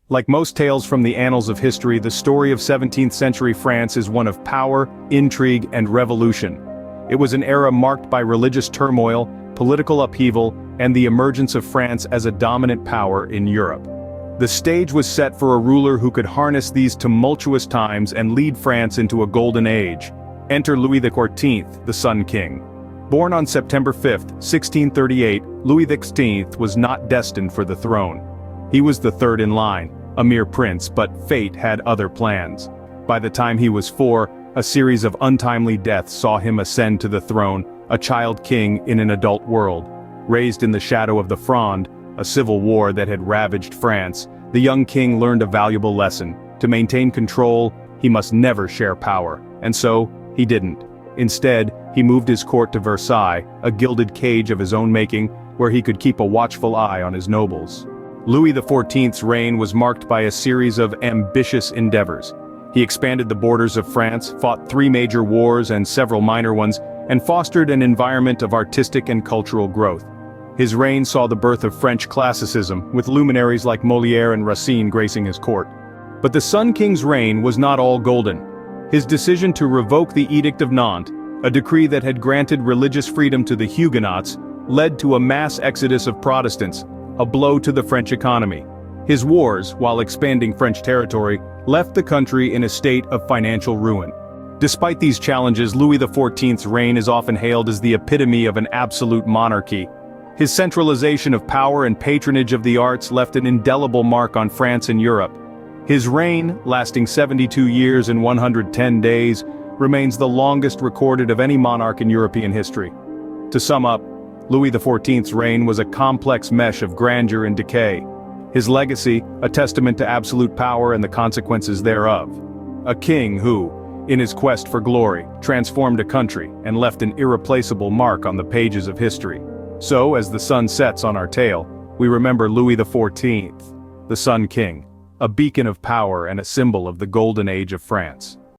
Like most tales from the annals of history, the story of 17th century France is one of power, intrigue, and revolution. It was an era marked by religious turmoil, political upheaval, and the emergence of France as a dominant power in Europe. The stage was set for a ruler who could harness these tumultuous times and lead France into a golden age. Enter Louis XIV, the Sun King. Born on September 5, 1638, Louis XIV was not destined for the throne. He was the third in line, a mere prince, but fate had other plans. By the time he was 4, a series of untimely deaths saw him ascend to the throne, a child king in an adult world. Raised in the shadow of the Fronde, a civil war that had ravaged France, the young king learned a valuable lesson. To maintain control, he must never share power, and so, he didn't. Instead, he moved his court to Versailles, a gilded cage of his own making, where he could keep a watchful eye on his nobles. Louis XIV's reign was marked by a series of ambitious endeavors. He expanded the borders of France, fought 3 major wars and several minor ones, and fostered an environment of artistic and cultural growth. His reign saw the birth of French classicism, with luminaries like Molière and Racine gracing his court. But the Sun King's reign was not all golden. His decision to revoke the Edict of Nantes, a decree that had granted religious freedom to the Huguenots, led to a mass exodus of Protestants, a blow to the French economy. His wars, while expanding French territory, left the country in a state of financial ruin. Despite these challenges, Louis XIV's reign is often hailed as the epitome of an absolute monarchy. His centralization of power and patronage of the arts left an indelible mark on France and Europe. His reign, lasting 72 years and 110 days, remains the longest recorded of any monarch in European history. To sum up, Louis XIV's reign was a complex mesh of grandeur and decay. His legacy, a testament to absolute power and the consequences thereof. A king who, in his quest for glory, transformed a country and left an irreplaceable mark on the pages of history. So, as the sun sets on our tale, we remember Louis XIV, the Sun King, a beacon of power and a symbol of the golden age of France.